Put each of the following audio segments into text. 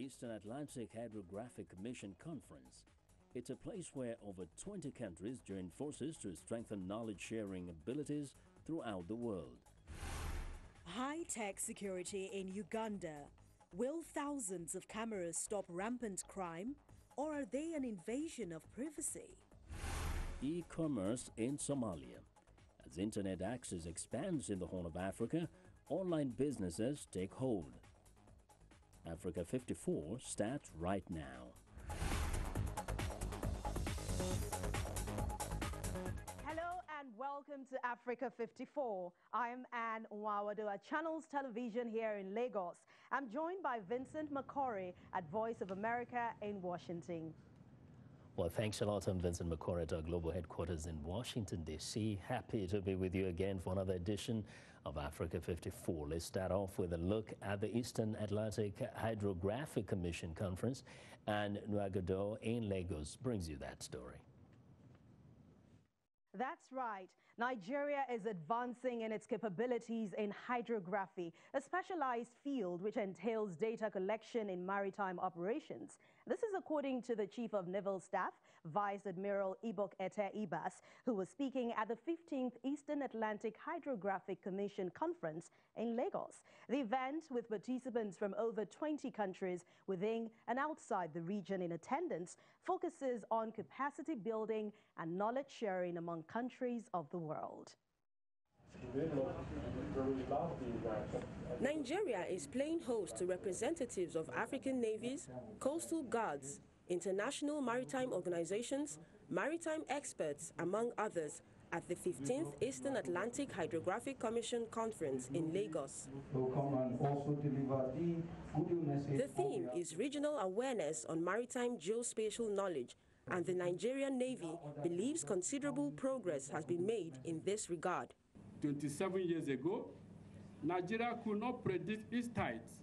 Eastern Atlantic Hydrographic Commission Conference. It's a place where over 20 countries join forces to strengthen knowledge-sharing abilities throughout the world. High-tech security in Uganda. Will thousands of cameras stop rampant crime, or are they an invasion of privacy? E-commerce in Somalia. As internet access expands in the Horn of Africa, online businesses take hold. Africa 54 starts right now. Hello and welcome to Africa 54. I'm Anne Nwawado at Channels Television here in Lagos. I'm joined by Vincent McCory at Voice of America in Washington. Well, thanks a lot. I'm Vincent McCory at our global headquarters in Washington, D.C. Happy to be with you again for another edition of Africa 54. Let's start off with a look at the Eastern Atlantic Hydrographic Commission Conference, and Nwagado in Lagos brings you that story. That's right. Nigeria is advancing in its capabilities in hydrography, a specialized field which entails data collection in maritime operations. This is according to the Chief of Naval Staff, Vice Admiral Ibok Ete Ibas, who was speaking at the 15th Eastern Atlantic Hydrographic Commission Conference in Lagos. The event, with participants from over 20 countries within and outside the region in attendance, focuses on capacity building and knowledge sharing among countries of the world. Nigeria is playing host to representatives of African navies, coastal guards, international maritime organizations, maritime experts, among others, at the 15th Eastern Atlantic Hydrographic Commission Conference in Lagos. The theme is regional awareness on maritime geospatial knowledge, and the Nigerian Navy believes considerable progress has been made in this regard. 27 years ago, Nigeria could not predict its tides,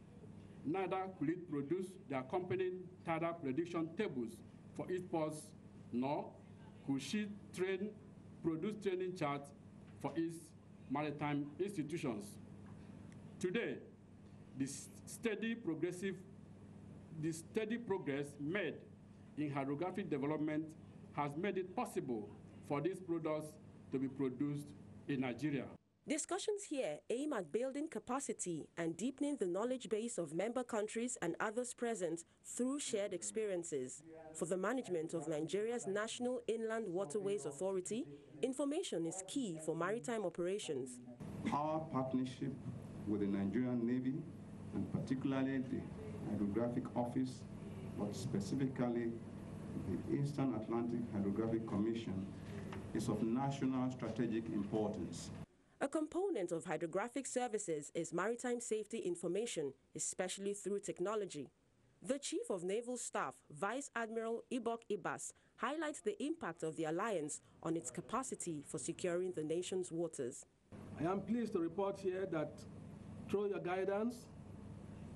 neither could it produce the accompanying tidal prediction tables for its ports, nor could she produce training charts for its maritime institutions. Today, the steady progress made in hydrographic development has made it possible for these products to be produced in Nigeria. Discussions here aim at building capacity and deepening the knowledge base of member countries and others present through shared experiences. For the management of Nigeria's National Inland Waterways Authority, information is key for maritime operations. Our partnership with the Nigerian Navy, and particularly the Hydrographic Office, but specifically the Eastern Atlantic Hydrographic Commission, is of national strategic importance. A component of hydrographic services is maritime safety information, especially through technology. The Chief of Naval Staff, Vice Admiral Ibok Ibas, highlights the impact of the alliance on its capacity for securing the nation's waters. I am pleased to report here that through your guidance,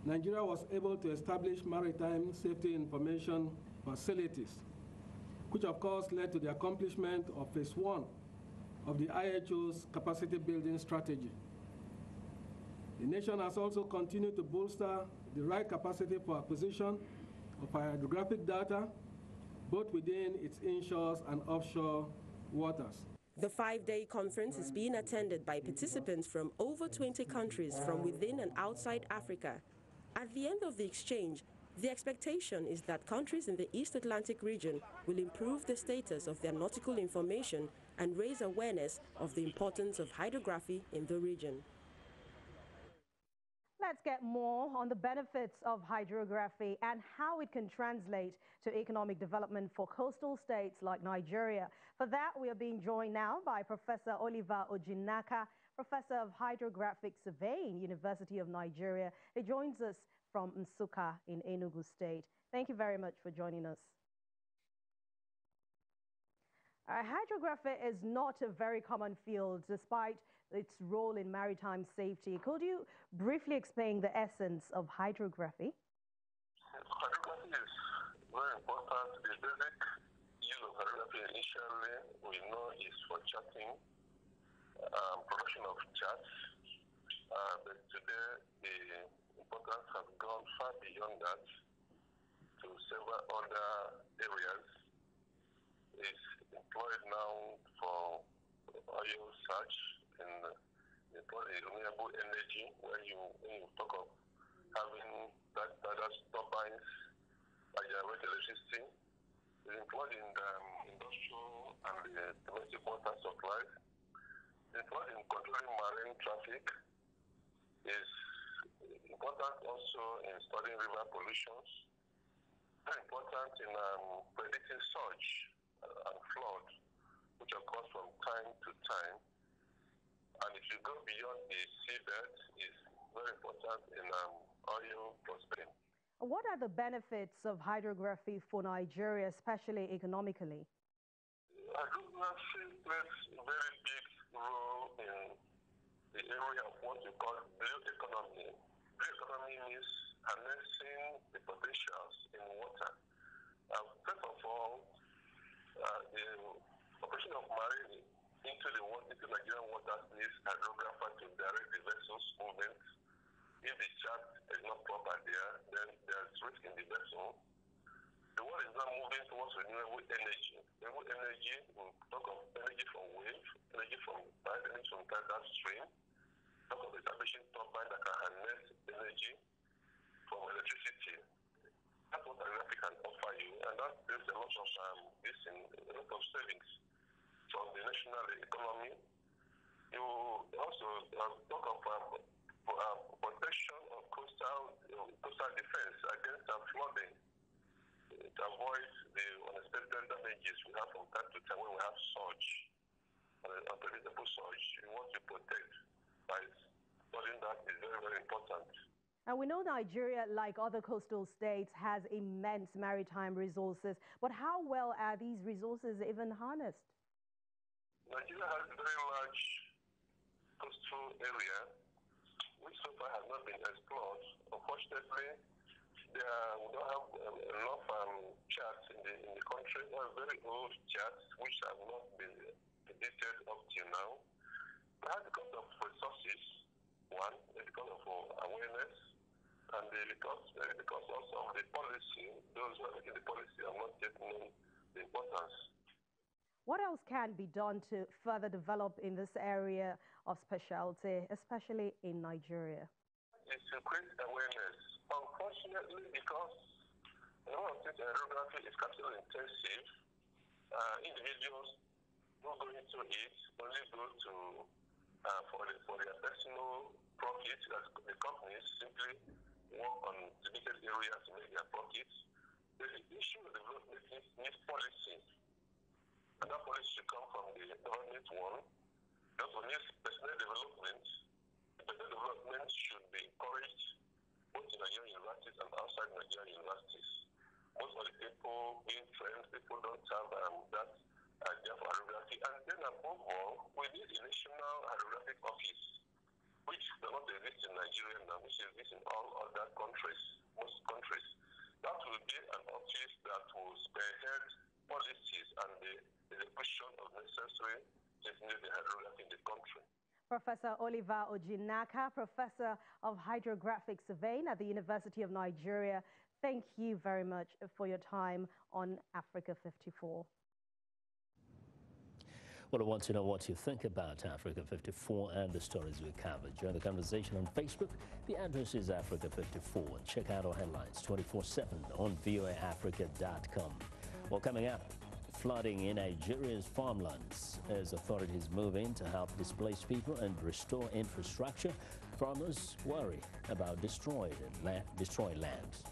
Nigeria was able to establish maritime safety information facilities, which of course led to the accomplishment of phase 1 of the IHO's capacity building strategy. The nation has also continued to bolster the right capacity for acquisition of hydrographic data, both within its inshores and offshore waters. The 5-day conference is being attended by participants from over 20 countries from within and outside Africa. At the end of the exchange, the expectation is that countries in the East Atlantic region will improve the status of their nautical information and raise awareness of the importance of hydrography in the region. Let's get more on the benefits of hydrography and how it can translate to economic development for coastal states like Nigeria. For that, we are being joined now by Professor Oliver Ojinaka, Professor of Hydrographic Surveying, University of Nigeria. He joins us from Nsukka in Enugu State. Thank you very much for joining us. Hydrography is not a very common field despite its role in maritime safety. Could you briefly explain the essence of hydrography? Hydrography is very important. The basic use of hydrography initially we know is for charting, production of charts, but today the importance has gone far beyond that. several other areas. It's employed now for oil search and employed in renewable energy. When you talk of having that turbines that generate electricity, it's employed in the industrial and the domestic water supply. It's employed in controlling marine traffic. Is important also in studying river pollutions. Very important in predicting surge and flood, which occurs from time to time. And if you go beyond the seabed, it's very important in oil prospecting. What are the benefits of hydrography for Nigeria, especially economically? Hydrography plays a very big role in the area of what we call blue economy. Blue economy means harnessing the potentials in water. First of all, the operation of marine into Nigerian waters needs hydrographer to direct the vessel's movement. If the chart is not proper there, then there's risk in the vessel. The world is now moving towards renewable energy. Renewable energy, we talk of energy from wave, energy from tide, energy from tidal stream. Talk of establishing turbine that can harness energy from electricity. That's what hydrography can offer you, and that brings a lot of savings from the national economy. You also talk of protection of coastal defense against flooding. It avoids the unexpected damages we have from time to time when we have surge, unpredictable surge. You want to protect by studying that is very, very important. And we know Nigeria, like other coastal states, has immense maritime resources. But how well are these resources even harnessed? Nigeria has a very large coastal area, which so far has not been explored. Unfortunately, we don't have enough charts in the country. We have very old charts which have not been edited up till now. Perhaps because of resources, one, because of awareness, and because also of the policy, those who are making the policy are not yet known the importance. What else can be done to further develop in this area of specialty, especially in Nigeria? It's to create awareness. Unfortunately, because a lot of things in hydrography is capital intensive, individuals who go into it only go to for their personal profit. As the companies simply work on limited areas to make their profits. The issue of development needs policy. And that policy should come from the government one. That one needs personal development. Personal development should be encouraged both in Nigerian universities and outside Nigerian universities. Most of the people being trained, people don't have that idea for hydrography. And then above all, we need a national hydrographic office, which does not exist in Nigeria now, which exists in all other countries, most countries. That will be an office that will spearhead policies and the execution of necessary changes in hydrography in the country. Professor Oliver Ojinaka, Professor of Hydrographic Surveying at the University of Nigeria, thank you very much for your time on Africa 54. Well, I want to know what you think about Africa 54 and the stories we covered. Join the conversation on Facebook. The address is Africa 54. And check out our headlines 24/7 on voaafrica.com. Well, coming up, flooding in Nigeria's farmlands as authorities move in to help displaced people and restore infrastructure. Farmers worry about destroyed lands.